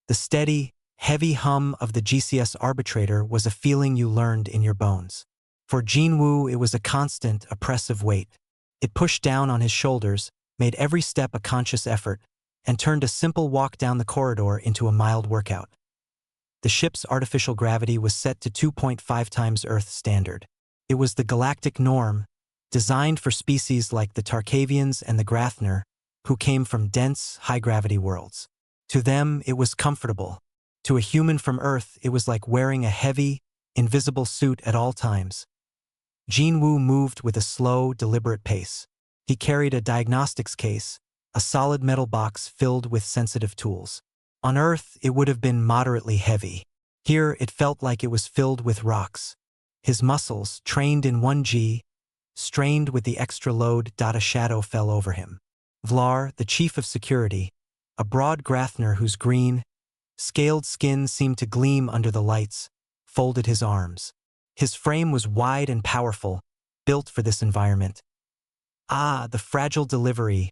The steady, heavy hum of the GCS arbitrator was a feeling you learned in your bones. For Jinwoo, it was a constant, oppressive weight. It pushed down on his shoulders, made every step a conscious effort, and turned a simple walk down the corridor into a mild workout. The ship's artificial gravity was set to 2.5 times Earth standard. It was the galactic norm, designed for species like the Tarkavians and the Grathner, who came from dense, high-gravity worlds. To them, it was comfortable. To a human from Earth, it was like wearing a heavy, invisible suit at all times. Jinwoo moved with a slow, deliberate pace. He carried a diagnostics case, a solid metal box filled with sensitive tools. On Earth, it would have been moderately heavy. Here, it felt like it was filled with rocks. His muscles, trained in 1G, strained with the extra load. A shadow fell over him. Vlar, the chief of security, a broad Grathner whose green, scaled skin seemed to gleam under the lights, folded his arms. His frame was wide and powerful, built for this environment. "Ah, the fragile delivery,"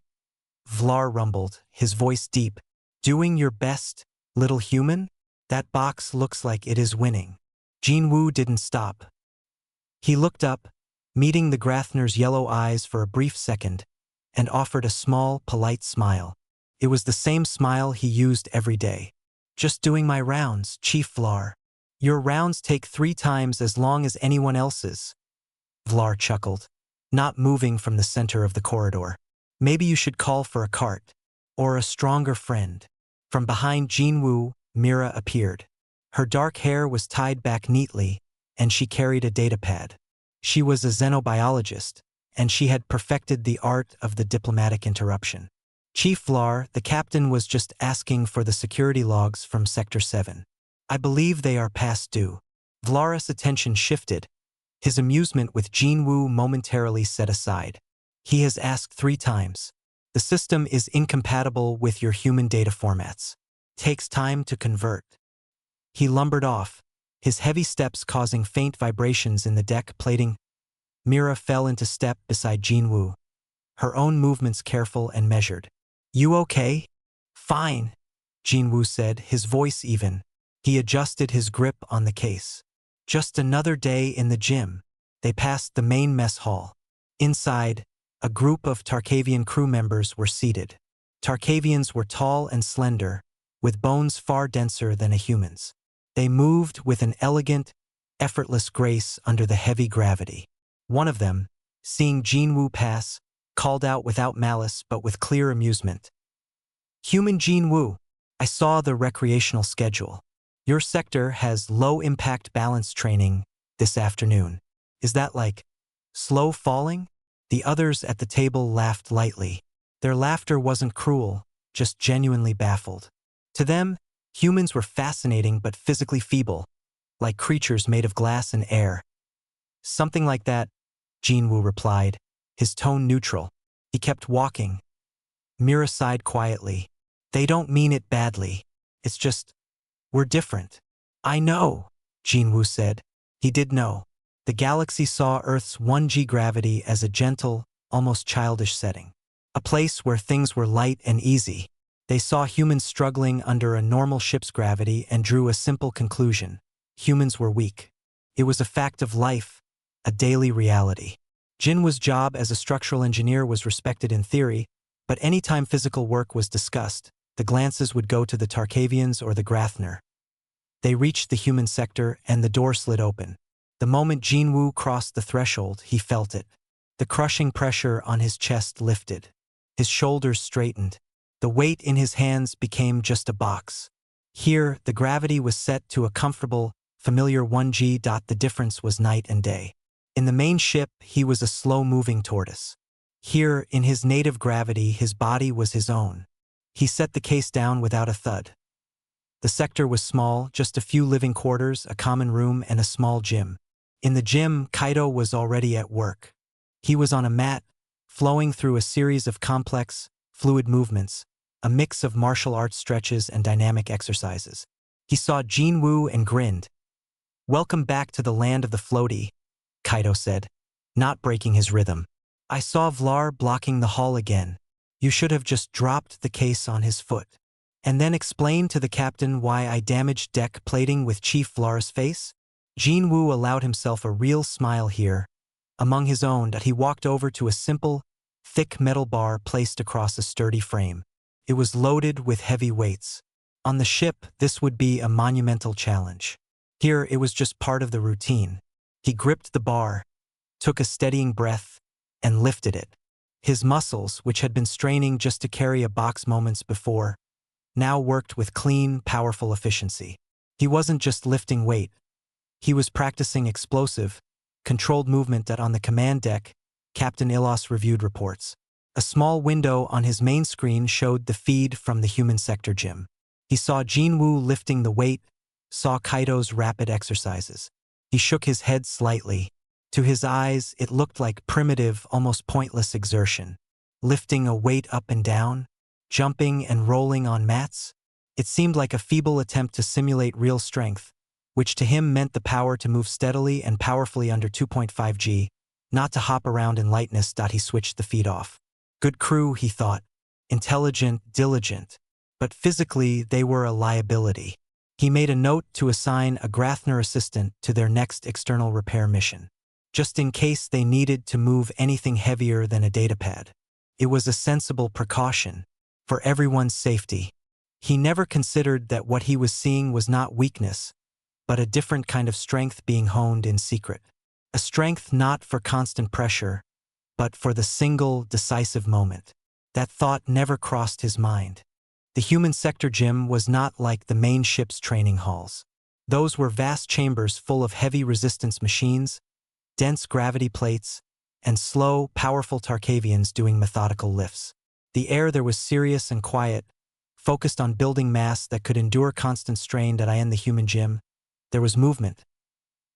Vlar rumbled, his voice deep. "Doing your best, little human? That box looks like it is winning." Jinwoo didn't stop. He looked up, meeting the Grathner's yellow eyes for a brief second, and offered a small, polite smile. It was the same smile he used every day. "Just doing my rounds, Chief Vlar. Your rounds take 3 times as long as anyone else's." Vlar chuckled, not moving from the center of the corridor. "Maybe you should call for a cart. Or a stronger friend." From behind Jinwoo, Mira appeared. Her dark hair was tied back neatly, and she carried a datapad. She was a xenobiologist, and she had perfected the art of the diplomatic interruption. "Chief Vlar, the captain was just asking for the security logs from Sector 7. I believe they are past due." Vlar's attention shifted, his amusement with Jinwoo momentarily set aside. "He has asked 3 times. The system is incompatible with your human data formats. Takes time to convert." He lumbered off, his heavy steps causing faint vibrations in the deck plating. Mira fell into step beside Jinwoo, her own movements careful and measured. "You okay?" "Fine," Jinwoo said, his voice even. He adjusted his grip on the case. "Just another day in the gym." They passed the main mess hall. Inside, a group of Tarkavian crew members were seated. Tarkavians were tall and slender, with bones far denser than a human's. They moved with an elegant, effortless grace under the heavy gravity. One of them, seeing Jinwoo pass, called out without malice but with clear amusement. "Human Jinwoo, I saw the recreational schedule. Your sector has low-impact balance training this afternoon. Is that like slow falling?" The others at the table laughed lightly. Their laughter wasn't cruel, just genuinely baffled. To them, humans were fascinating but physically feeble, like creatures made of glass and air. "Something like that," Jinwoo replied, his tone neutral. He kept walking. Mira sighed quietly. "They don't mean it badly. It's just, we're different." "I know," Jinwoo said. He did know. The galaxy saw Earth's 1G gravity as a gentle, almost childish setting. A place where things were light and easy. They saw humans struggling under a normal ship's gravity and drew a simple conclusion. Humans were weak. It was a fact of life, a daily reality. Jinwoo's job as a structural engineer was respected in theory, but anytime physical work was discussed, the glances would go to the Tarkavians or the Grathner. They reached the human sector and the door slid open. The moment Jinwoo crossed the threshold, he felt it. The crushing pressure on his chest lifted. His shoulders straightened. The weight in his hands became just a box. Here, the gravity was set to a comfortable, familiar 1G. The difference was night and day. In the main ship, he was a slow-moving tortoise. Here, in his native gravity, his body was his own. He set the case down without a thud. The sector was small, just a few living quarters, a common room, and a small gym. In the gym, Kaito was already at work. He was on a mat, flowing through a series of complex, fluid movements, a mix of martial arts stretches and dynamic exercises. He saw Jinwoo and grinned. "Welcome back to the land of the floaty," Kaito said, not breaking his rhythm. "I saw Vlar blocking the hall again. You should have just dropped the case on his foot." And then explain to the captain why I damaged deck plating with Chief Vlar's face? Jin Woo allowed himself a real smile here, among his own, that he walked over to a simple, thick metal bar placed across a sturdy frame. It was loaded with heavy weights. On the ship, this would be a monumental challenge. Here, it was just part of the routine. He gripped the bar, took a steadying breath, and lifted it. His muscles, which had been straining just to carry a box moments before, now worked with clean, powerful efficiency. He wasn't just lifting weight. He was practicing explosive, controlled movement that on the command deck, Captain Ilos reviewed reports. A small window on his main screen showed the feed from the human sector gym. He saw Jin Woo lifting the weight, saw Kaido's rapid exercises. He shook his head slightly. To his eyes, it looked like primitive, almost pointless exertion. Lifting a weight up and down, jumping and rolling on mats. It seemed like a feeble attempt to simulate real strength, which to him meant the power to move steadily and powerfully under 2.5 G, not to hop around in lightness. He switched the feed off. Good crew, he thought. Intelligent, diligent. But physically, they were a liability. He made a note to assign a Grathner assistant to their next external repair mission, just in case they needed to move anything heavier than a datapad. It was a sensible precaution, for everyone's safety. He never considered that what he was seeing was not weakness, but a different kind of strength being honed in secret. A strength not for constant pressure, but for the single, decisive moment. That thought never crossed his mind. The human sector gym was not like the main ship's training halls. Those were vast chambers full of heavy resistance machines, dense gravity plates, and slow, powerful Tarkavians doing methodical lifts. The air there was serious and quiet, focused on building mass that could endure constant strain. In the human gym, there was movement.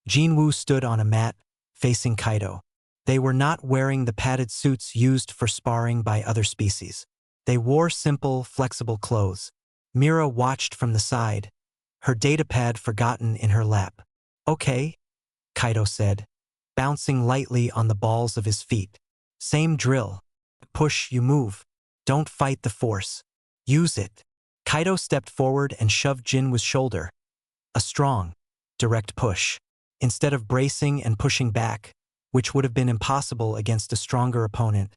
Jin Woo stood on a mat, facing Kaido. They were not wearing the padded suits used for sparring by other species. They wore simple, flexible clothes. Mira watched from the side, her datapad forgotten in her lap. Okay, Kaido said, bouncing lightly on the balls of his feet. Same drill. Push, you move. Don't fight the force. Use it. Kaido stepped forward and shoved Jin Woo's shoulder. A strong, direct push. Instead of bracing and pushing back, which would have been impossible against a stronger opponent,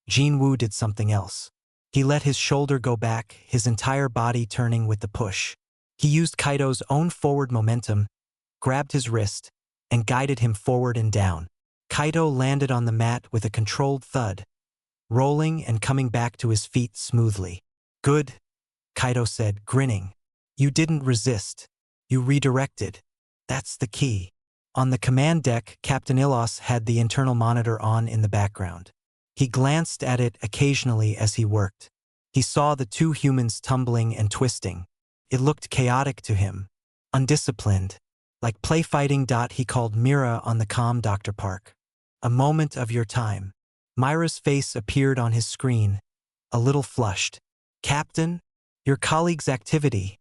Jin Woo did something else. He let his shoulder go back, his entire body turning with the push. He used Kaido's own forward momentum, grabbed his wrist, and guided him forward and down. Kaido landed on the mat with a controlled thud, rolling and coming back to his feet smoothly. Good, Kaido said, grinning. You didn't resist. You redirected. That's the key. On the command deck, Captain Ilos had the internal monitor on in the background. He glanced at it occasionally as he worked. He saw the two humans tumbling and twisting. It looked chaotic to him, undisciplined, like play fighting. He called Mira on the comm. Dr. Park. A moment of your time. Myra's face appeared on his screen, a little flushed. Captain, your colleague's activity,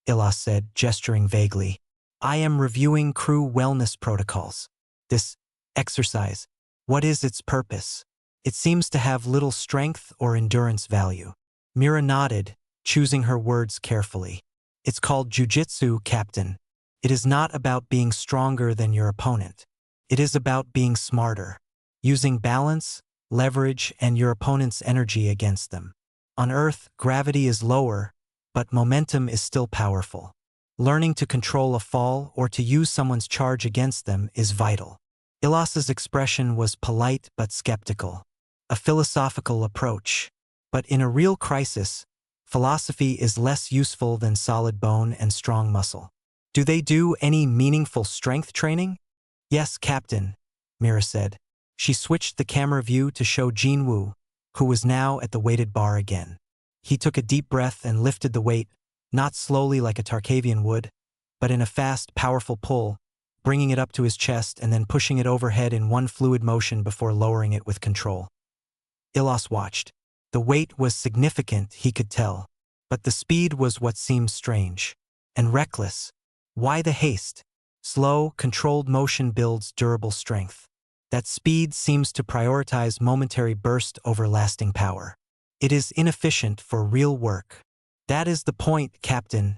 Ilos said, gesturing vaguely. I am reviewing crew wellness protocols. This exercise, what is its purpose? It seems to have little strength or endurance value. Mira nodded, choosing her words carefully. It's called jujitsu, Captain. It is not about being stronger than your opponent. It is about being smarter, using balance, leverage, and your opponent's energy against them. On Earth, gravity is lower, but momentum is still powerful. Learning to control a fall or to use someone's charge against them is vital. Ilos's expression was polite but skeptical. A philosophical approach. But in a real crisis, philosophy is less useful than solid bone and strong muscle. Do they do any meaningful strength training? Yes, Captain, Mira said. She switched the camera view to show Jin Woo, who was now at the weighted bar again. He took a deep breath and lifted the weight, not slowly like a Tarkavian would, but in a fast, powerful pull, bringing it up to his chest and then pushing it overhead in one fluid motion before lowering it with control. Ilos watched. The weight was significant, he could tell, but the speed was what seemed strange and reckless. Why the haste? Slow, controlled motion builds durable strength. That speed seems to prioritize momentary burst over lasting power. It is inefficient for real work. That is the point, Captain,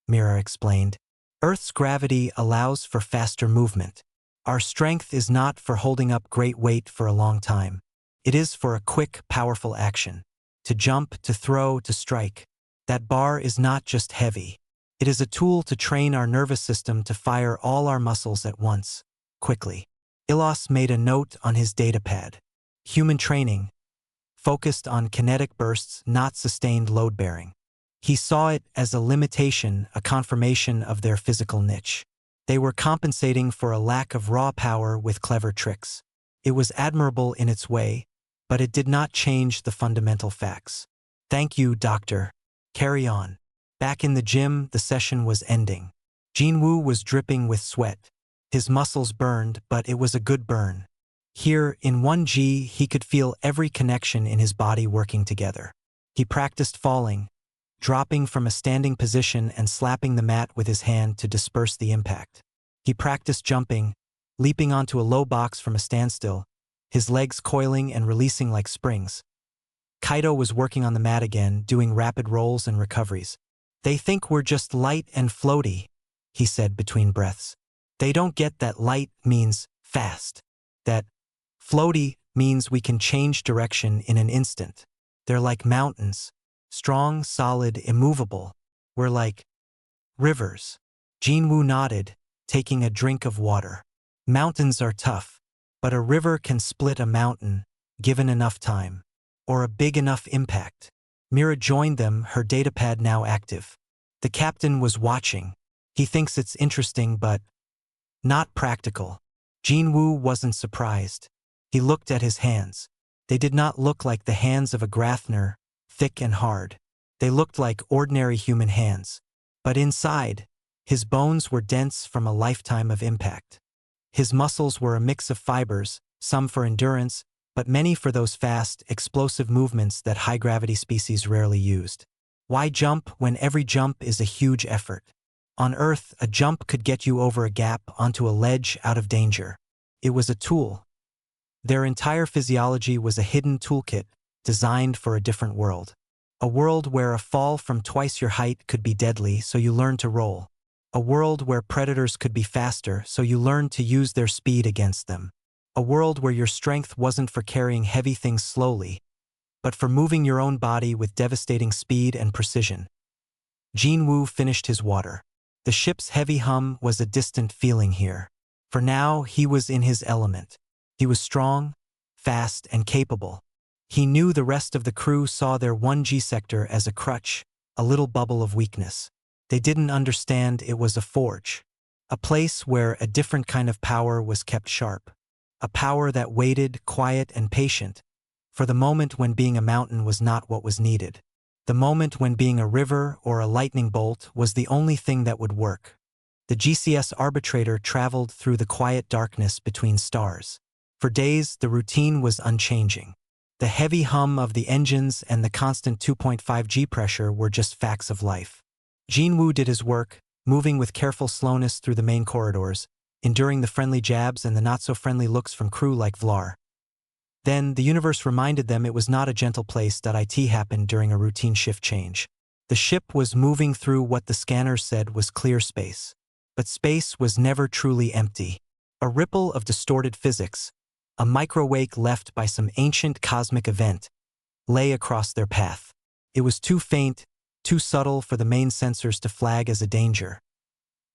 Mira explained. Earth's gravity allows for faster movement. Our strength is not for holding up great weight for a long time. It is for a quick, powerful action. To jump, to throw, to strike. That bar is not just heavy. It is a tool to train our nervous system to fire all our muscles at once, quickly. Ilos made a note on his datapad. Human training, focused on kinetic bursts, not sustained load-bearing. He saw it as a limitation, a confirmation of their physical niche. They were compensating for a lack of raw power with clever tricks. It was admirable in its way, but it did not change the fundamental facts. Thank you, Doctor. Carry on. Back in the gym, the session was ending. Jinwoo was dripping with sweat. His muscles burned, but it was a good burn. Here, in 1G, he could feel every connection in his body working together. He practiced falling, dropping from a standing position and slapping the mat with his hand to disperse the impact. He practiced jumping, leaping onto a low box from a standstill, his legs coiling and releasing like springs. Kaido was working on the mat again, doing rapid rolls and recoveries. They think we're just light and floaty, he said between breaths. They don't get that light means fast. That floaty means we can change direction in an instant. They're like mountains. Strong, solid, immovable. We're like rivers. Jinwoo nodded, taking a drink of water. Mountains are tough, but a river can split a mountain, given enough time, or a big enough impact. Mira joined them, her datapad now active. The captain was watching. He thinks it's interesting but not practical. Jinwoo wasn't surprised. He looked at his hands. They did not look like the hands of a Grathner, thick and hard. They looked like ordinary human hands. But inside, his bones were dense from a lifetime of impact. His muscles were a mix of fibers, some for endurance, but many for those fast, explosive movements that high-gravity species rarely used. Why jump when every jump is a huge effort? On Earth, a jump could get you over a gap onto a ledge out of danger. It was a tool. Their entire physiology was a hidden toolkit, designed for a different world. A world where a fall from twice your height could be deadly, so you learned to roll. A world where predators could be faster, so you learned to use their speed against them. A world where your strength wasn't for carrying heavy things slowly, but for moving your own body with devastating speed and precision. Jinwoo finished his water. The ship's heavy hum was a distant feeling here. For now, he was in his element. He was strong, fast, and capable. He knew the rest of the crew saw their 1G sector as a crutch, a little bubble of weakness. They didn't understand it was a forge. A place where a different kind of power was kept sharp. A power that waited, quiet and patient, for the moment when being a mountain was not what was needed. The moment when being a river or a lightning bolt was the only thing that would work. The GCS arbitrator traveled through the quiet darkness between stars. For days, the routine was unchanging. The heavy hum of the engines and the constant 2.5 G pressure were just facts of life. Jinwoo did his work, moving with careful slowness through the main corridors, enduring the friendly jabs and the not-so-friendly looks from crew like Vlar. Then, the universe reminded them it was not a gentle place. It happened during a routine shift change. The ship was moving through what the scanners said was clear space. But space was never truly empty. A ripple of distorted physics, a microwake left by some ancient cosmic event, lay across their path. It was too faint, too subtle for the main sensors to flag as a danger.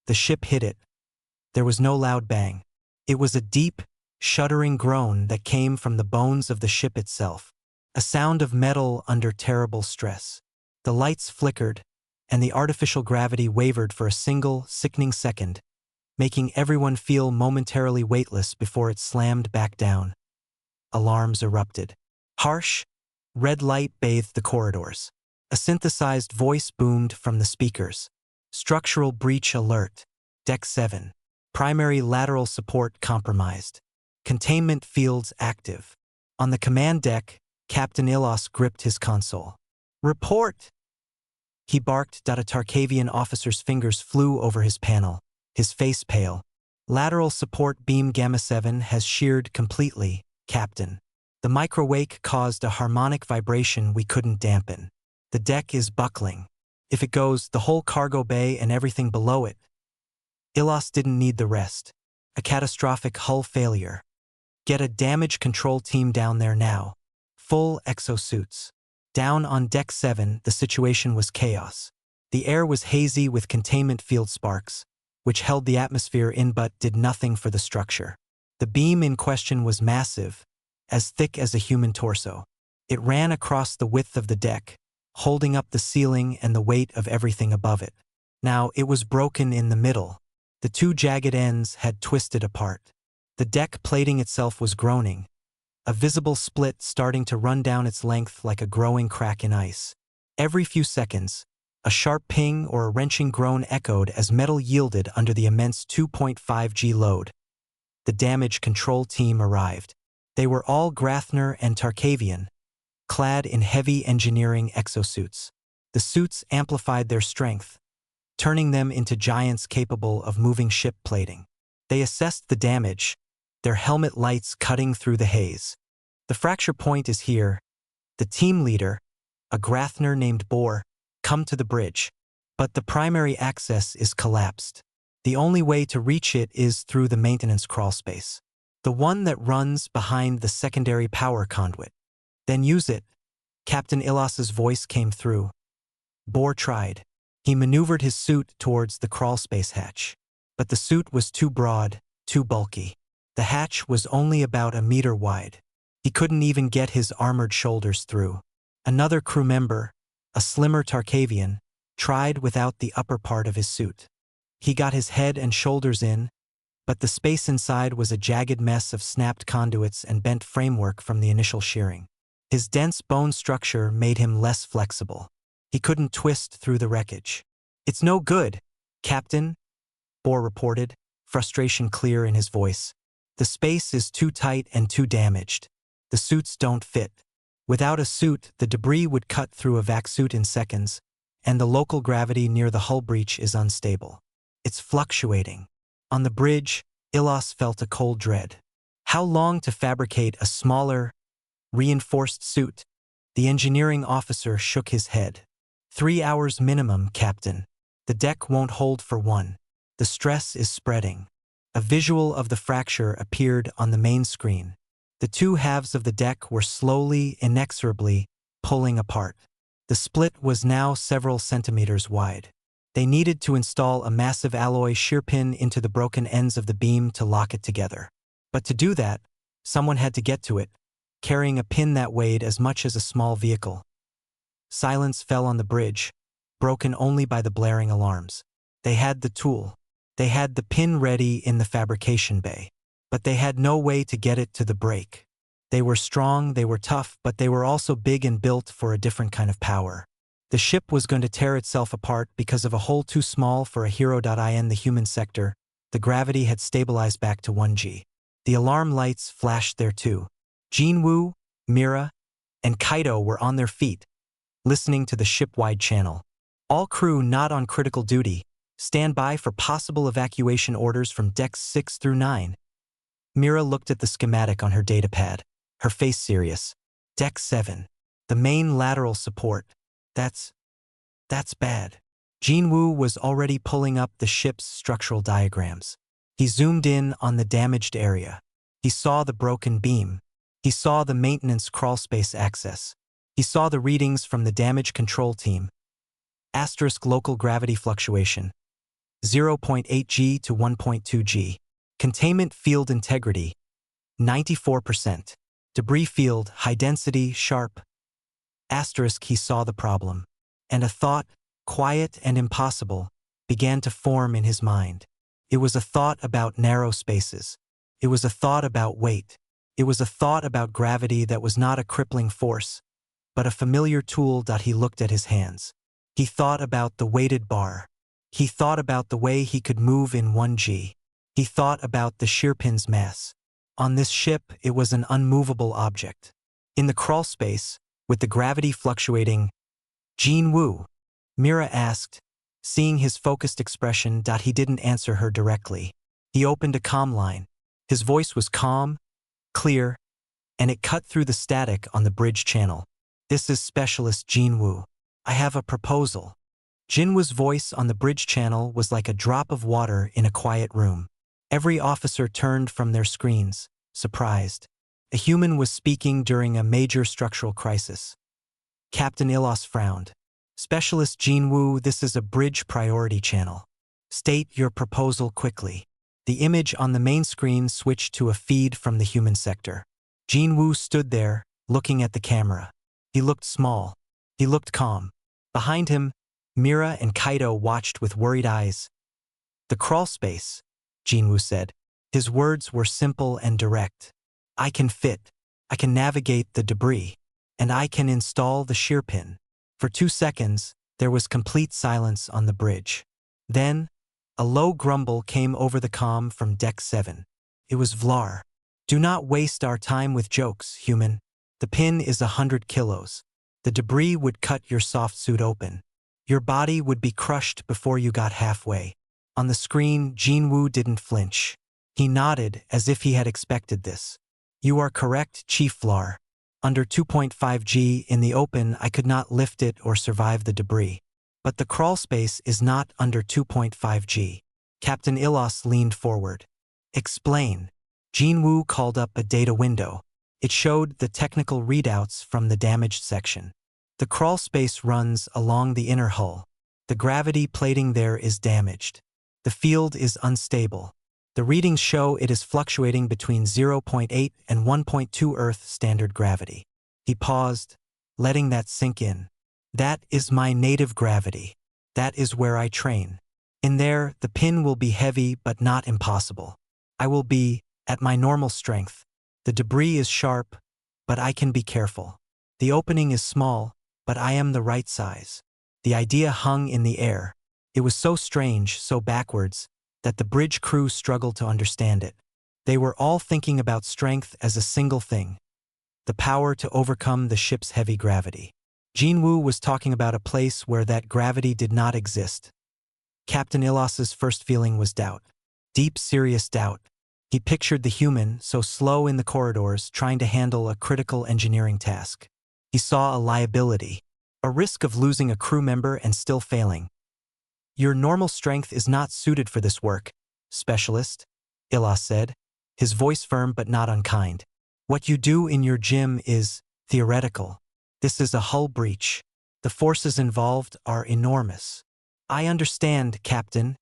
The ship hit it. There was no loud bang. It was a deep, shuddering groan that came from the bones of the ship itself. A sound of metal under terrible stress. The lights flickered, and the artificial gravity wavered for a single, sickening second, making everyone feel momentarily weightless before it slammed back down. Alarms erupted. Harsh, red light bathed the corridors. A synthesized voice boomed from the speakers. Structural breach alert. Deck 7. Primary lateral support compromised. Containment fields active. On the command deck, Captain Ilos gripped his console. Report! He barked. A Tarkavian officer's fingers flew over his panel, his face pale. Lateral support beam Gamma 7 has sheared completely, Captain. The microwake caused a harmonic vibration we couldn't dampen. The deck is buckling. If it goes, the whole cargo bay and everything below it. Ilos didn't need the rest. A catastrophic hull failure. Get a damage control team down there now. Full exosuits. Down on Deck 7, the situation was chaos. The air was hazy with containment field sparks, which held the atmosphere in but did nothing for the structure. The beam in question was massive, as thick as a human torso. It ran across the width of the deck, holding up the ceiling and the weight of everything above it. Now, it was broken in the middle. The two jagged ends had twisted apart. The deck plating itself was groaning, a visible split starting to run down its length like a growing crack in ice. Every few seconds, a sharp ping or a wrenching groan echoed as metal yielded under the immense 2.5 G load. The damage control team arrived. They were all Grathner and Tarkavian, clad in heavy engineering exosuits. The suits amplified their strength, turning them into giants capable of moving ship plating. They assessed the damage, their helmet lights cutting through the haze. The fracture point is here. The team leader, a Grathner named Bohr, come to the bridge, but the primary access is collapsed. The only way to reach it is through the maintenance crawlspace, the one that runs behind the secondary power conduit. Then use it. Captain Ilos's voice came through. Bohr tried. He maneuvered his suit towards the crawlspace hatch. But the suit was too broad, too bulky. The hatch was only about a meter wide. He couldn't even get his armored shoulders through. Another crew member, a slimmer Tarkavian, tried without the upper part of his suit. He got his head and shoulders in, but the space inside was a jagged mess of snapped conduits and bent framework from the initial shearing. His dense bone structure made him less flexible. He couldn't twist through the wreckage. "It's no good, Captain," Bohr reported, frustration clear in his voice. "The space is too tight and too damaged. The suits don't fit. Without a suit, the debris would cut through a vac suit in seconds, and the local gravity near the hull breach is unstable. It's fluctuating." On the bridge, Ilos felt a cold dread. How long to fabricate a smaller, reinforced suit? The engineering officer shook his head. 3 hours minimum, Captain. The deck won't hold for one. The stress is spreading. A visual of the fracture appeared on the main screen. The two halves of the deck were slowly, inexorably pulling apart. The split was now several centimeters wide. They needed to install a massive alloy shear pin into the broken ends of the beam to lock it together. But to do that, someone had to get to it, carrying a pin that weighed as much as a small vehicle. Silence fell on the bridge, broken only by the blaring alarms. They had the tool. They had the pin ready in the fabrication bay. But they had no way to get it to the break. They were strong, they were tough, but they were also big and built for a different kind of power. The ship was going to tear itself apart because of a hole too small for a hero.in the human sector. The gravity had stabilized back to 1G. The alarm lights flashed there too. Jinwoo, Mira, and Kaido were on their feet, listening to the ship-wide channel. All crew not on critical duty. Stand by for possible evacuation orders from decks 6 through 9. Mira looked at the schematic on her datapad, her face serious. Deck 7. The main lateral support. That's bad. Jinwoo was already pulling up the ship's structural diagrams. He zoomed in on the damaged area. He saw the broken beam. He saw the maintenance crawlspace access. He saw the readings from the damage control team. Asterisk local gravity fluctuation. 0.8 G to 1.2 G. Containment field integrity. 94%. Debris field, high density, sharp. Asterisk he saw the problem. And a thought, quiet and impossible, began to form in his mind. It was a thought about narrow spaces. It was a thought about weight. It was a thought about gravity that was not a crippling force, but a familiar tool. He looked at his hands. He thought about the weighted bar. He thought about the way he could move in 1G. He thought about the shearpin's mass. On this ship, it was an unmovable object. In the crawlspace, with the gravity fluctuating, Jinwoo, Mira asked, seeing his focused expression. He didn't answer her directly. He opened a comm line. His voice was calm, clear, and it cut through the static on the bridge channel. "This is Specialist Jinwoo. I have a proposal." Jinwoo's voice on the bridge channel was like a drop of water in a quiet room. Every officer turned from their screens, surprised. A human was speaking during a major structural crisis. Captain Ilos frowned. Specialist Jinwoo, this is a bridge priority channel. State your proposal quickly. The image on the main screen switched to a feed from the human sector. Jinwoo stood there, looking at the camera. He looked small. He looked calm. Behind him, Mira and Kaido watched with worried eyes. The crawl space, Jinwoo said. His words were simple and direct. I can fit. I can navigate the debris. And I can install the shear pin. For 2 seconds, there was complete silence on the bridge. Then, a low grumble came over the comm from Deck 7. It was Vlar. Do not waste our time with jokes, human. The pin is 100 kilos. The debris would cut your soft suit open. Your body would be crushed before you got halfway. On the screen, Jinwoo didn't flinch. He nodded as if he had expected this. You are correct, Chief Vlar. Under 2.5 G in the open, I could not lift it or survive the debris. But the crawl space is not under 2.5 G. Captain Ilos leaned forward. Explain. Jinwoo called up a data window. It showed the technical readouts from the damaged section. The crawl space runs along the inner hull. The gravity plating there is damaged. The field is unstable. The readings show it is fluctuating between 0.8 and 1.2 Earth standard gravity. He paused, letting that sink in. That is my native gravity. That is where I train. In there, the pin will be heavy but not impossible. I will be at my normal strength. The debris is sharp, but I can be careful. The opening is small, but I am the right size. The idea hung in the air. It was so strange, so backwards, that the bridge crew struggled to understand it. They were all thinking about strength as a single thing. The power to overcome the ship's heavy gravity. Jinwoo was talking about a place where that gravity did not exist. Captain Ilos's first feeling was doubt. Deep, serious doubt. He pictured the human, so slow in the corridors, trying to handle a critical engineering task. He saw a liability, a risk of losing a crew member and still failing. Your normal strength is not suited for this work, specialist, Ilos said, his voice firm but not unkind. What you do in your gym is theoretical. This is a hull breach. The forces involved are enormous. I understand, Captain,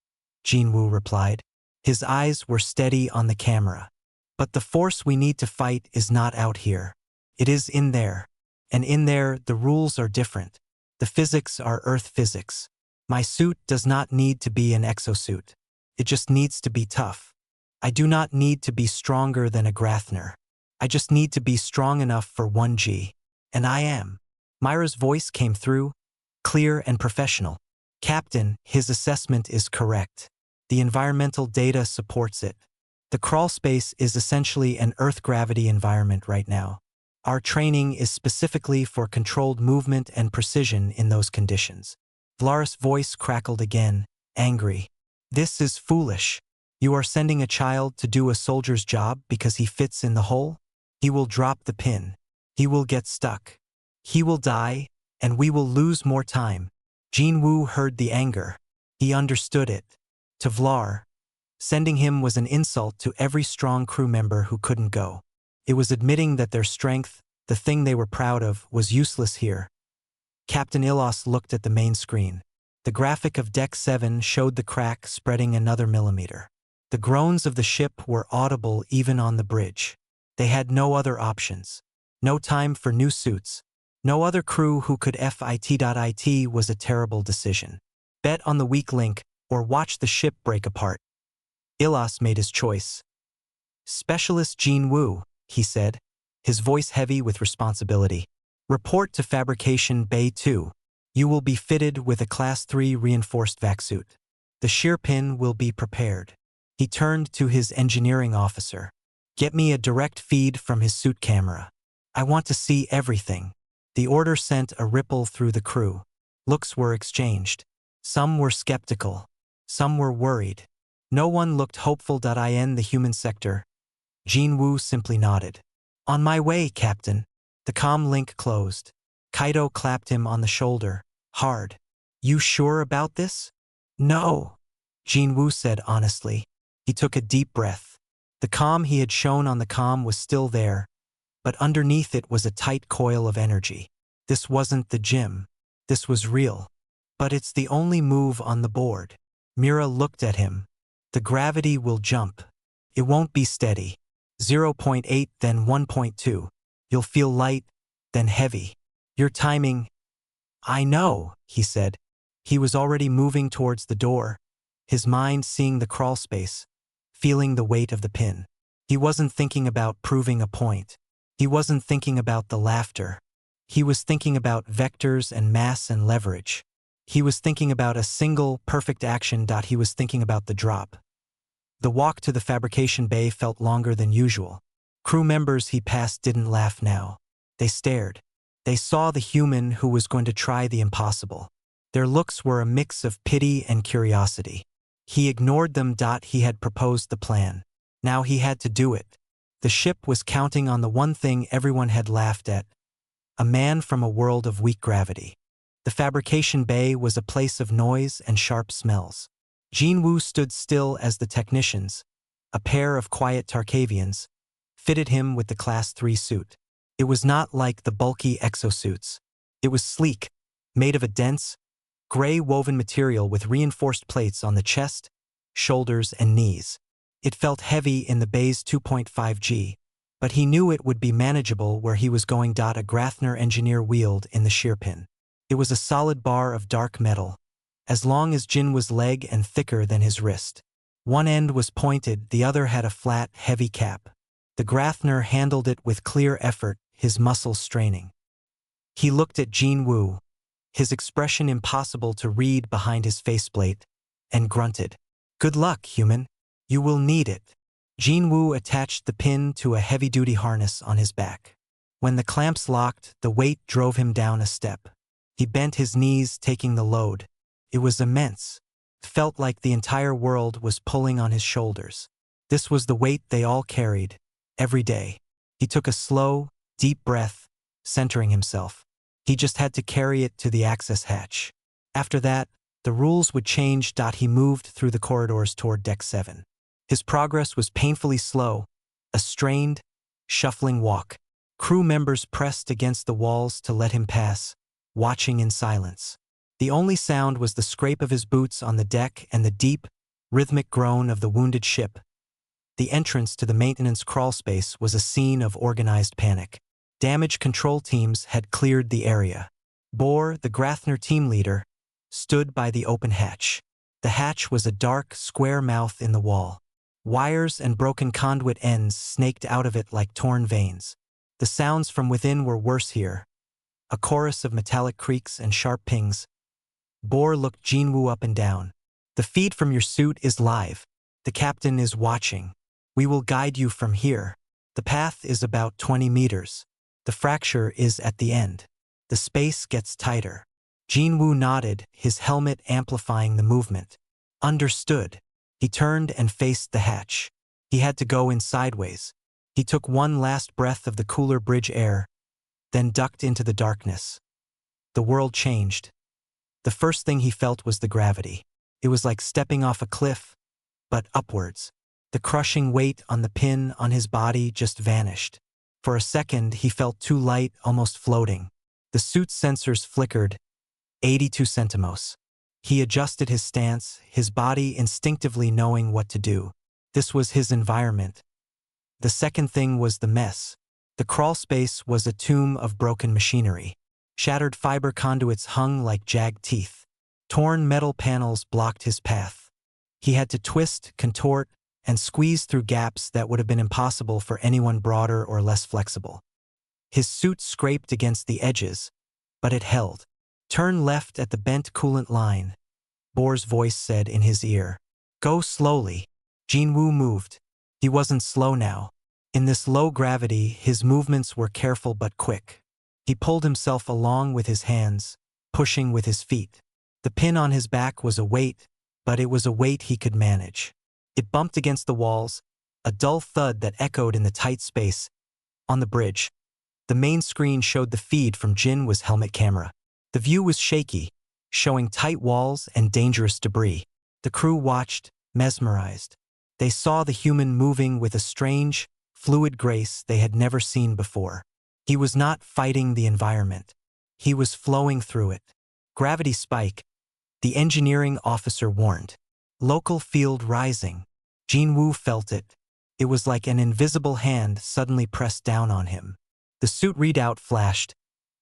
Jinwoo replied. His eyes were steady on the camera. But the force we need to fight is not out here. It is in there. And in there, the rules are different. The physics are Earth physics. My suit does not need to be an exosuit. It just needs to be tough. I do not need to be stronger than a Grathner. I just need to be strong enough for 1G. And I am. Myra's voice came through, clear and professional. Captain, his assessment is correct. The environmental data supports it. The crawl space is essentially an Earth gravity environment right now. Our training is specifically for controlled movement and precision in those conditions. Vlar's voice crackled again, angry. This is foolish. You are sending a child to do a soldier's job because he fits in the hole? He will drop the pin. He will get stuck. He will die, and we will lose more time. Jinwoo heard the anger. He understood it. To Vlar, sending him was an insult to every strong crew member who couldn't go. It was admitting that their strength, the thing they were proud of, was useless here. Captain Ilos looked at the main screen. The graphic of Deck 7 showed the crack spreading another millimeter. The groans of the ship were audible even on the bridge. They had no other options. No time for new suits. No other crew who could fit. Was a terrible decision. Bet on the weak link, or watch the ship break apart. Ilos made his choice. Specialist Jinwoo, he said, his voice heavy with responsibility. Report to Fabrication Bay 2. You will be fitted with a Class 3 reinforced vac suit. The shear pin will be prepared. He turned to his engineering officer. Get me a direct feed from his suit camera. I want to see everything. The order sent a ripple through the crew. Looks were exchanged. Some were skeptical. Some were worried. No one looked hopeful. In the human sector, Jinwoo simply nodded. On my way, Captain. The comm link closed. Kaido clapped him on the shoulder, hard. You sure about this? No, Jinwoo said honestly. He took a deep breath. The calm he had shown on the comm was still there, but underneath it was a tight coil of energy. This wasn't the gym. This was real. But it's the only move on the board. Mira looked at him. The gravity will jump. It won't be steady. 0.8, then 1.2. You'll feel light, then heavy. Your timing. I know, he said. He was already moving towards the door, his mind seeing the crawl space, feeling the weight of the pin. He wasn't thinking about proving a point. He wasn't thinking about the laughter. He was thinking about vectors and mass and leverage. He was thinking about a single, perfect action. He was thinking about the drop. The walk to the fabrication bay felt longer than usual. Crew members he passed didn't laugh now. They stared. They saw the human who was going to try the impossible. Their looks were a mix of pity and curiosity. He ignored them. He had proposed the plan. Now he had to do it. The ship was counting on the one thing everyone had laughed at: a man from a world of weak gravity. The fabrication bay was a place of noise and sharp smells. Jinwoo stood still as the technicians, a pair of quiet Tarkavians, fitted him with the Class 3 suit. It was not like the bulky exosuits. It was sleek, made of a dense, gray woven material with reinforced plates on the chest, shoulders, and knees. It felt heavy in the bay's 2.5 G, but he knew it would be manageable where he was going. A Grathner engineer wheeled in the shearpin. It was a solid bar of dark metal, as long as Jinwoo's leg and thicker than his wrist. One end was pointed, the other had a flat, heavy cap. The Grathner handled it with clear effort, his muscles straining. He looked at Jinwoo, his expression impossible to read behind his faceplate, and grunted. Good luck, human. You will need it. Jinwoo attached the pin to a heavy-duty harness on his back. When the clamps locked, the weight drove him down a step. He bent his knees, taking the load. It was immense. Felt like the entire world was pulling on his shoulders. This was the weight they all carried, every day. He took a slow, deep breath, centering himself. He just had to carry it to the access hatch. After that, the rules would change. He moved through the corridors toward Deck 7. His progress was painfully slow, a strained, shuffling walk. Crew members pressed against the walls to let him pass, watching in silence. The only sound was the scrape of his boots on the deck and the deep, rhythmic groan of the wounded ship. The entrance to the maintenance crawl space was a scene of organized panic. Damage control teams had cleared the area. Bohr, the Grathner team leader, stood by the open hatch. The hatch was a dark, square mouth in the wall. Wires and broken conduit ends snaked out of it like torn veins. The sounds from within were worse here. A chorus of metallic creaks and sharp pings. Bohr looked Jinwoo up and down. The feed from your suit is live. The captain is watching. We will guide you from here. The path is about 20 meters. The fracture is at the end. The space gets tighter. Jinwoo nodded, his helmet amplifying the movement. Understood. He turned and faced the hatch. He had to go in sideways. He took one last breath of the cooler bridge air, then ducked into the darkness. The world changed. The first thing he felt was the gravity. It was like stepping off a cliff, but upwards. The crushing weight on the pin on his body just vanished. For a second, he felt too light, almost floating. The suit's sensors flickered. 82 centimos. He adjusted his stance, his body instinctively knowing what to do. This was his environment. The second thing was the mess. The crawl space was a tomb of broken machinery. Shattered fiber conduits hung like jagged teeth. Torn metal panels blocked his path. He had to twist, contort, and squeeze through gaps that would have been impossible for anyone broader or less flexible. His suit scraped against the edges, but it held. Turn left at the bent coolant line, Bohr's voice said in his ear. Go slowly. Jinwoo moved. He wasn't slow now. In this low gravity, his movements were careful but quick. He pulled himself along with his hands, pushing with his feet. The pin on his back was a weight, but it was a weight he could manage. It bumped against the walls, a dull thud that echoed in the tight space. On the bridge, the main screen showed the feed from Jinwoo's helmet camera. The view was shaky, showing tight walls and dangerous debris. The crew watched, mesmerized. They saw the human moving with a strange, fluid grace they had never seen before. He was not fighting the environment. He was flowing through it. Gravity spike, the engineering officer warned. Local field rising. Jinwoo felt it. It was like an invisible hand suddenly pressed down on him. The suit readout flashed.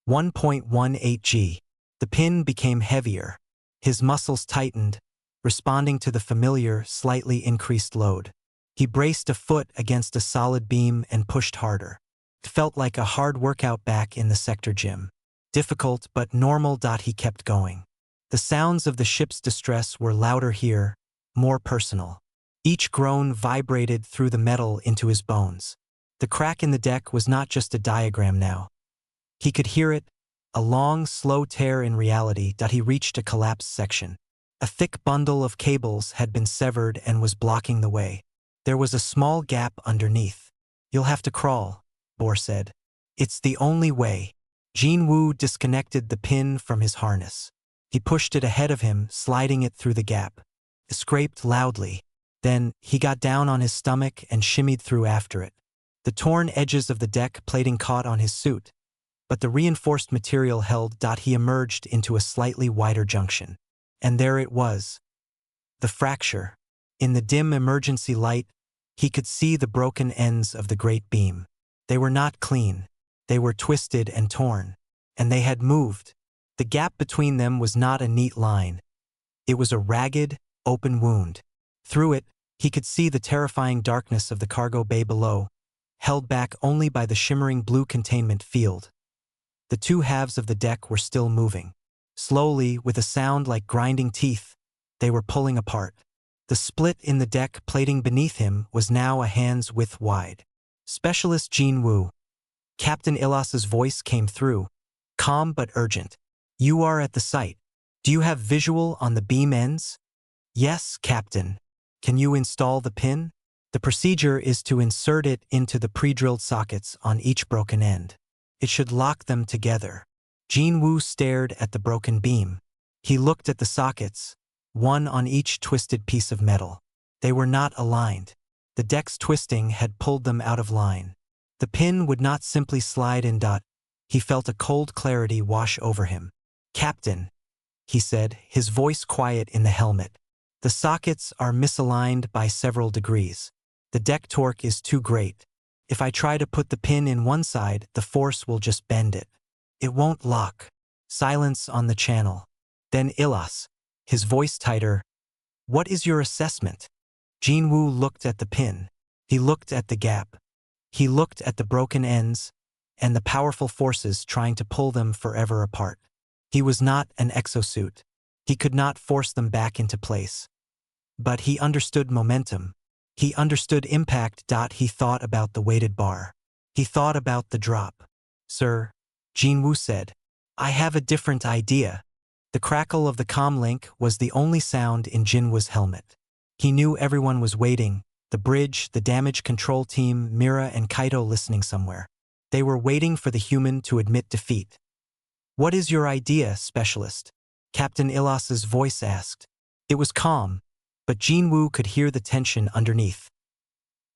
1.18 G. The pin became heavier. His muscles tightened, responding to the familiar, slightly increased load. He braced a foot against a solid beam and pushed harder. It felt like a hard workout back in the sector gym. Difficult but normal. He kept going. The sounds of the ship's distress were louder here, more personal. Each groan vibrated through the metal into his bones. The crack in the deck was not just a diagram now. He could hear it, a long, slow tear in reality. He reached a collapsed section. A thick bundle of cables had been severed and was blocking the way. There was a small gap underneath. "You'll have to crawl," Bohr said. "It's the only way." Jinwoo disconnected the pin from his harness. He pushed it ahead of him, sliding it through the gap. It scraped loudly. Then, he got down on his stomach and shimmied through after it. The torn edges of the deck plating caught on his suit, but the reinforced material held. He emerged into a slightly wider junction. And there it was. The fracture. In the dim emergency light, he could see the broken ends of the great beam. They were not clean. They were twisted and torn. And they had moved. The gap between them was not a neat line. It was a ragged, open wound. Through it, he could see the terrifying darkness of the cargo bay below, held back only by the shimmering blue containment field. The two halves of the deck were still moving. Slowly, with a sound like grinding teeth, they were pulling apart. The split in the deck plating beneath him was now a hand's width wide. "Specialist Jinwoo." Captain Ilas's voice came through, calm but urgent. "You are at the site. Do you have visual on the beam ends?" "Yes, Captain." "Can you install the pin?" "The procedure is to insert it into the pre-drilled sockets on each broken end. It should lock them together." Jinwoo stared at the broken beam. He looked at the sockets, one on each twisted piece of metal. They were not aligned. The deck's twisting had pulled them out of line. The pin would not simply slide in. He felt a cold clarity wash over him. "Captain," he said, his voice quiet in the helmet. "The sockets are misaligned by several degrees. The deck torque is too great. If I try to put the pin in one side, the force will just bend it. It won't lock." Silence on the channel. Then Ilas, his voice tighter. "What is your assessment?" Jinwoo looked at the pin. He looked at the gap. He looked at the broken ends and the powerful forces trying to pull them forever apart. He was not an exosuit. He could not force them back into place. But he understood momentum. He understood impact. He thought about the weighted bar. He thought about the drop. "Sir," Jinwoo said, "I have a different idea." The crackle of the comm link was the only sound in Jinwoo's helmet. He knew everyone was waiting, the bridge, the damage control team, Mira and Kaito listening somewhere. They were waiting for the human to admit defeat. "What is your idea, Specialist?" Captain Ilas's voice asked. It was calm, but Jinwoo could hear the tension underneath.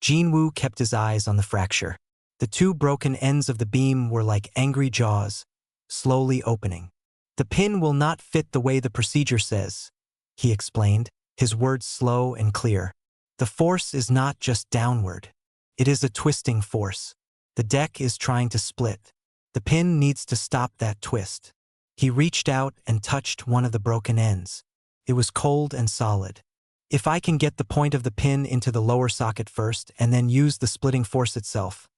Jinwoo kept his eyes on the fracture. The two broken ends of the beam were like angry jaws, slowly opening. "The pin will not fit the way the procedure says," he explained, his words slow and clear. "The force is not just downward. It is a twisting force. The deck is trying to split. The pin needs to stop that twist." He reached out and touched one of the broken ends. It was cold and solid. "If I can get the point of the pin into the lower socket first and then use the splitting force itself,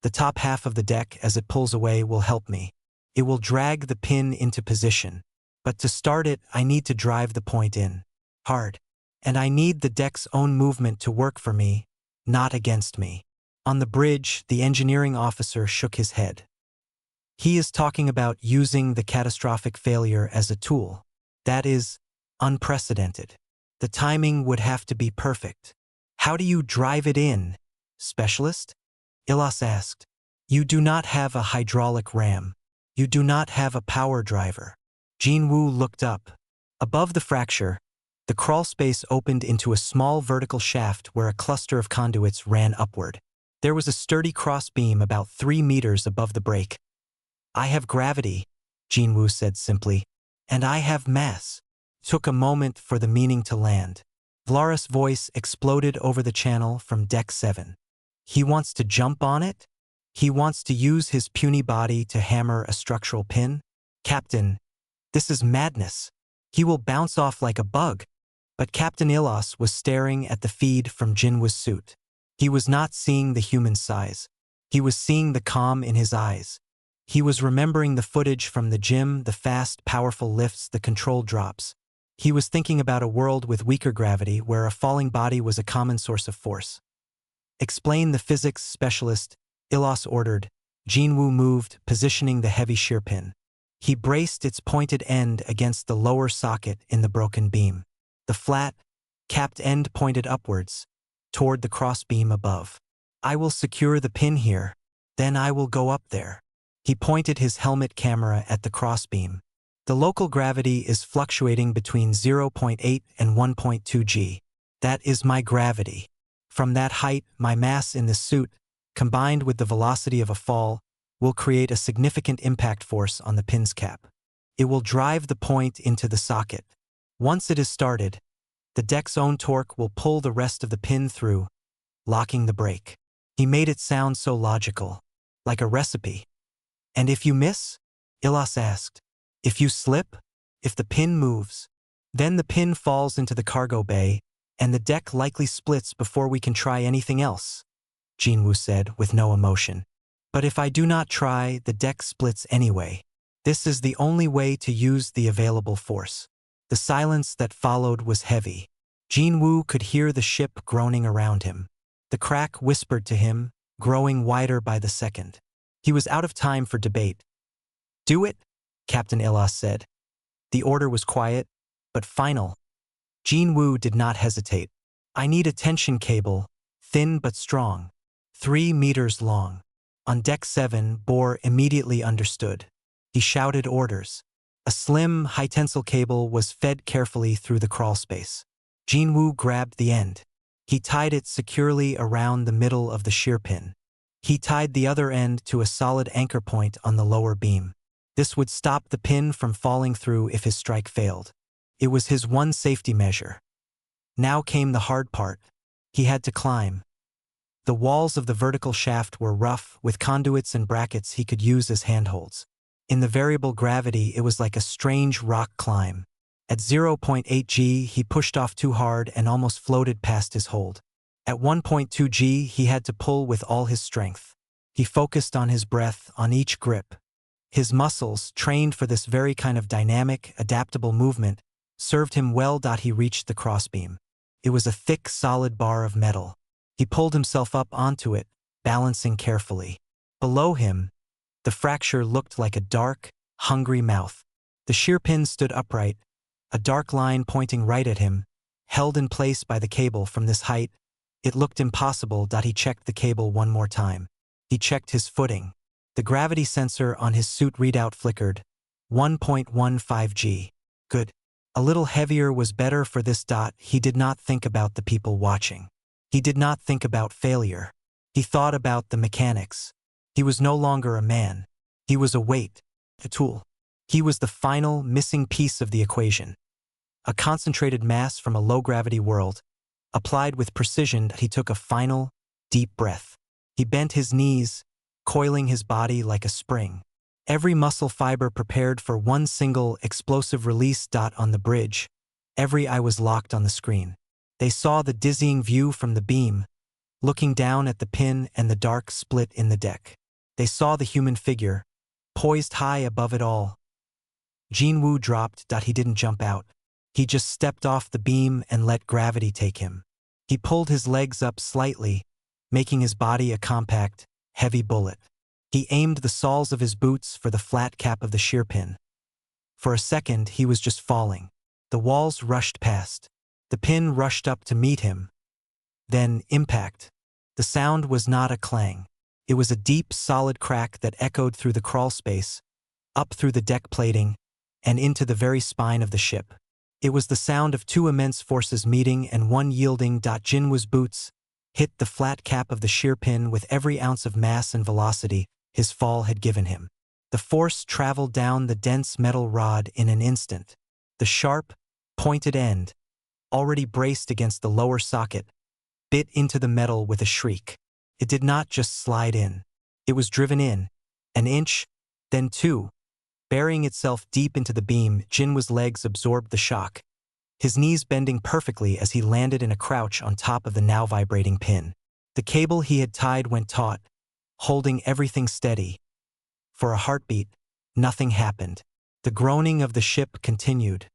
the top half of the deck as it pulls away will help me. It will drag the pin into position. But to start it, I need to drive the point in. Hard. And I need the deck's own movement to work for me, not against me." On the bridge, the engineering officer shook his head. "He is talking about using the catastrophic failure as a tool. That is unprecedented. The timing would have to be perfect." "How do you drive it in, Specialist?" Ilas asked. "You do not have a hydraulic ram. You do not have a power driver. Jinwoo looked up. Above the fracture, the crawlspace opened into a small vertical shaft where a cluster of conduits ran upward. There was a sturdy crossbeam about 3 meters above the break. "I have gravity," Jinwoo said simply. "And I have mass." Took a moment for the meaning to land. Vlar's voice exploded over the channel from Deck 7. "He wants to jump on it? He wants to use his puny body to hammer a structural pin? Captain, this is madness. He will bounce off like a bug." But Captain Ilos was staring at the feed from Jinwoo's suit. He was not seeing the human size. He was seeing the calm in his eyes. He was remembering the footage from the gym, the fast, powerful lifts, the controlled drops. He was thinking about a world with weaker gravity where a falling body was a common source of force. "Explain," the physics specialist, Ilos ordered. Jinwoo moved, positioning the heavy shear pin. He braced its pointed end against the lower socket in the broken beam. The flat, capped end pointed upwards, toward the crossbeam above. "I will secure the pin here, then I will go up there." He pointed his helmet camera at the crossbeam. "The local gravity is fluctuating between 0.8 and 1.2 g. That is my gravity. From that height, my mass in this suit, combined with the velocity of a fall, will create a significant impact force on the pin's cap. It will drive the point into the socket. Once it is started, the deck's own torque will pull the rest of the pin through, locking the brake." He made it sound so logical, like a recipe. "And if you miss?" Ilos asked. "If you slip? If the pin moves? Then the pin falls into the cargo bay, and the deck likely splits before we can try anything else," Jinwoo said with no emotion. "But if I do not try, the deck splits anyway. This is the only way to use the available force." The silence that followed was heavy. Jinwoo could hear the ship groaning around him. The crack whispered to him, growing wider by the second. He was out of time for debate. "Do it," Captain Ilos said. The order was quiet, but final. Jinwoo did not hesitate. "I need a tension cable, thin but strong, 3 meters long." On Deck 7, Bohr immediately understood. He shouted orders. A slim, high-tensile cable was fed carefully through the crawlspace. Jinwoo grabbed the end. He tied it securely around the middle of the shear pin. He tied the other end to a solid anchor point on the lower beam. This would stop the pin from falling through if his strike failed. It was his one safety measure. Now came the hard part. He had to climb. The walls of the vertical shaft were rough, with conduits and brackets he could use as handholds. In the variable gravity, it was like a strange rock climb. At 0.8 g, he pushed off too hard and almost floated past his hold. At 1.2 g, he had to pull with all his strength. He focused on his breath, on each grip. His muscles, trained for this very kind of dynamic, adaptable movement, served him well. He reached the crossbeam. It was a thick, solid bar of metal. He pulled himself up onto it, balancing carefully. Below him, the fracture looked like a dark, hungry mouth. The shear pin stood upright, a dark line pointing right at him, held in place by the cable. From this height, it looked impossible. He checked the cable one more time. He checked his footing. The gravity sensor on his suit readout flickered. 1.15 g. Good. A little heavier was better for this. He did not think about the people watching. He did not think about failure. He thought about the mechanics. He was no longer a man. He was a weight, a tool. He was the final, missing piece of the equation. A concentrated mass from a low-gravity world, applied with precision. He took a final, deep breath. He bent his knees, coiling his body like a spring. Every muscle fiber prepared for one single, explosive release. On the bridge, every eye was locked on the screen. They saw the dizzying view from the beam, looking down at the pin and the dark split in the deck. They saw the human figure, poised high above it all. Jinwoo dropped. He didn't jump out. He just stepped off the beam and let gravity take him. He pulled his legs up slightly, making his body a compact, heavy bullet. He aimed the soles of his boots for the flat cap of the shear pin. For a second, he was just falling. The walls rushed past. The pin rushed up to meet him. Then, impact. The sound was not a clang. It was a deep, solid crack that echoed through the crawlspace, up through the deck plating, and into the very spine of the ship. It was the sound of two immense forces meeting and one yielding. Jinwoo's boots hit the flat cap of the shear pin with every ounce of mass and velocity his fall had given him. The force traveled down the dense metal rod in an instant. The sharp, pointed end, already braced against the lower socket, bit into the metal with a shriek. It did not just slide in. It was driven in, an inch, then two. Burying itself deep into the beam, Jinwoo's legs absorbed the shock, his knees bending perfectly as he landed in a crouch on top of the now vibrating pin. The cable he had tied went taut, holding everything steady. For a heartbeat, nothing happened. The groaning of the ship continued.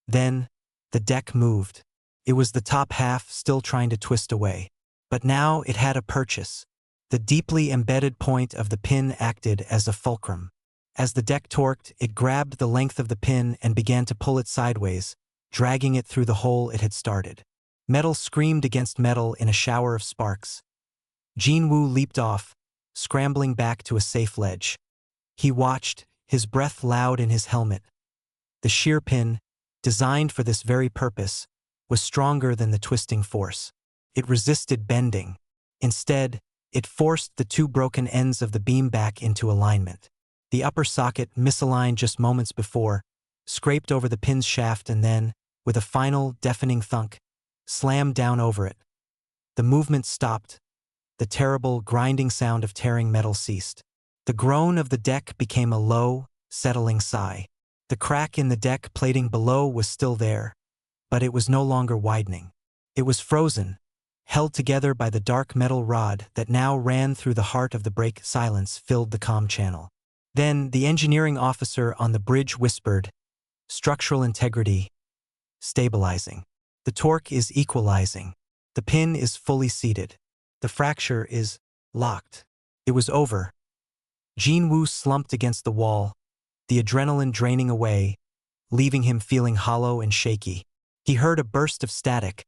Then, the deck moved. It was the top half still trying to twist away. But now it had a purchase. The deeply embedded point of the pin acted as a fulcrum. As the deck torqued, it grabbed the length of the pin and began to pull it sideways, dragging it through the hole it had started. Metal screamed against metal in a shower of sparks. Jinwoo leaped off, scrambling back to a safe ledge. He watched, his breath loud in his helmet. The shear pin, designed for this very purpose, was stronger than the twisting force. It resisted bending. Instead, it forced the two broken ends of the beam back into alignment. The upper socket, misaligned just moments before, scraped over the pin's shaft and then, with a final, deafening thunk, slammed down over it. The movement stopped. The terrible, grinding sound of tearing metal ceased. The groan of the deck became a low, settling sigh. The crack in the deck plating below was still there, but it was no longer widening. It was frozen, held together by the dark metal rod that now ran through the heart of the break. Silence filled the comm channel. Then the engineering officer on the bridge whispered, "Structural integrity, stabilizing. The torque is equalizing. The pin is fully seated. The fracture is locked." It was over. Jinwoo slumped against the wall, the adrenaline draining away, leaving him feeling hollow and shaky. He heard a burst of static,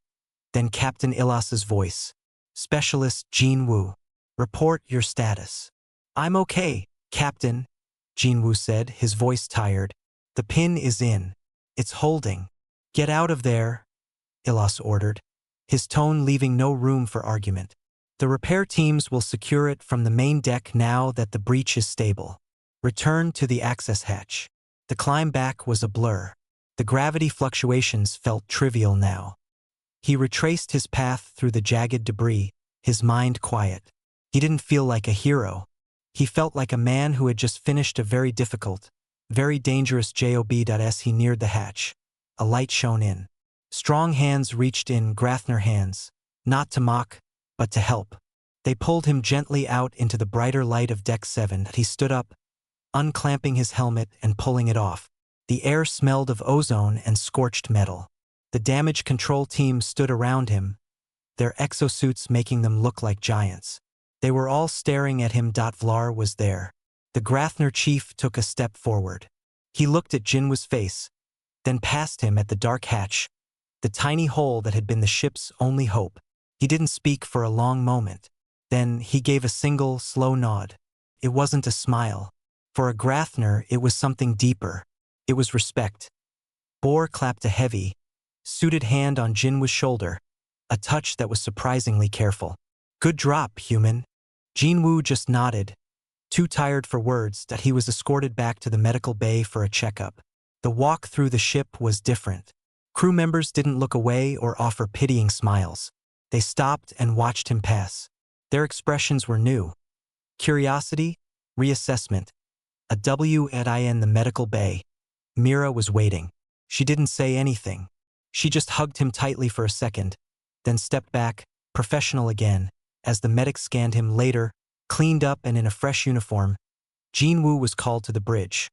then Captain Ilas's voice. "Specialist Jinwoo, report your status." "I'm okay, Captain," Jinwoo said, his voice tired. "The pin is in. It's holding." "Get out of there," Ilas ordered, his tone leaving no room for argument. "The repair teams will secure it from the main deck now that the breach is stable. Return to the access hatch." The climb back was a blur. The gravity fluctuations felt trivial now. He retraced his path through the jagged debris, his mind quiet. He didn't feel like a hero. He felt like a man who had just finished a very difficult, very dangerous job. As he neared the hatch, a light shone in. Strong hands reached in, Grathner hands, not to mock, but to help. They pulled him gently out into the brighter light of Deck 7. He stood up, unclamping his helmet and pulling it off. The air smelled of ozone and scorched metal. The damage control team stood around him, their exosuits making them look like giants. They were all staring at him. Vlar was there. The Grathner chief took a step forward. He looked at Jinwoo's face, then past him at the dark hatch, the tiny hole that had been the ship's only hope. He didn't speak for a long moment. Then he gave a single, slow nod. It wasn't a smile. For a Grathner, it was something deeper. It was respect. Bohr clapped a heavy, suited hand on Jinwoo's shoulder, a touch that was surprisingly careful. "Good drop, human." Jinwoo just nodded, too tired for words. That he was escorted back to the medical bay for a checkup. The walk through the ship was different. Crew members didn't look away or offer pitying smiles. They stopped and watched him pass. Their expressions were new. Curiosity, reassessment. A in the medical bay. Mira was waiting. She didn't say anything. She just hugged him tightly for a second, then stepped back, professional again. As the medic scanned him later, cleaned up and in a fresh uniform, Jinwoo was called to the bridge.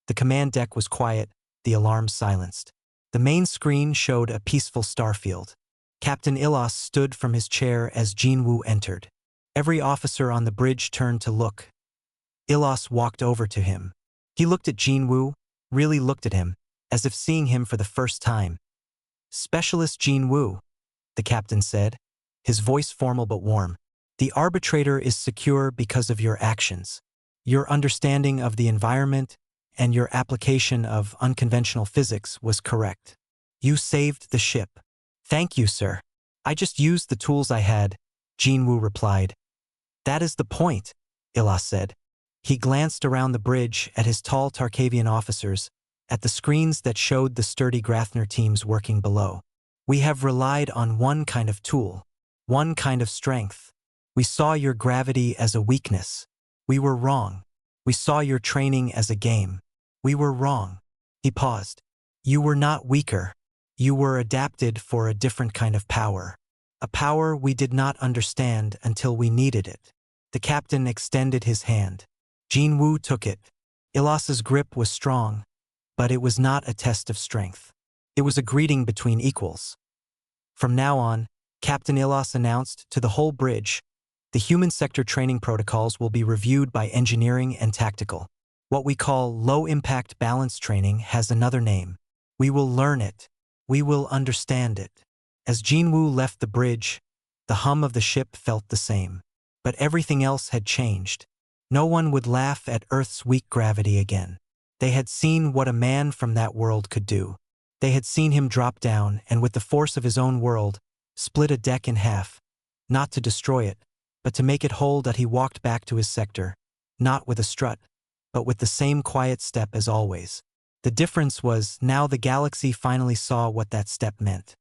The command deck was quiet, the alarms silenced. The main screen showed a peaceful starfield. Captain Ilas stood from his chair as Jinwoo entered. Every officer on the bridge turned to look. Ilas walked over to him. He looked at Jinwoo, really looked at him, as if seeing him for the first time. "Specialist Jinwoo," the captain said, his voice formal but warm. "The arbitrator is secure because of your actions, your understanding of the environment, and your application of unconventional physics was correct. You saved the ship. Thank you, sir. I just used the tools I had, Jinwoo replied. That is the point, Ilas said. He glanced around the bridge at his tall Tarkavian officers, at the screens that showed the sturdy Grathner teams working below. We have relied on one kind of tool, one kind of strength. We saw your gravity as a weakness. We were wrong. We saw your training as a game. We were wrong. He paused. You were not weaker. You were adapted for a different kind of power. A power we did not understand until we needed it. The captain extended his hand. Jinwoo took it. Ilas's grip was strong, but it was not a test of strength. It was a greeting between equals. From now on, Captain Ilas announced to the whole bridge, the human sector training protocols will be reviewed by engineering and tactical. What we call low-impact balance training has another name. We will learn it. We will understand it. As Jinwoo left the bridge, the hum of the ship felt the same. But everything else had changed. No one would laugh at Earth's weak gravity again. They had seen what a man from that world could do. They had seen him drop down and with the force of his own world, split a deck in half, not to destroy it, but to make it hold that he walked back to his sector, not with a strut, but with the same quiet step as always. The difference was now the galaxy finally saw what that step meant.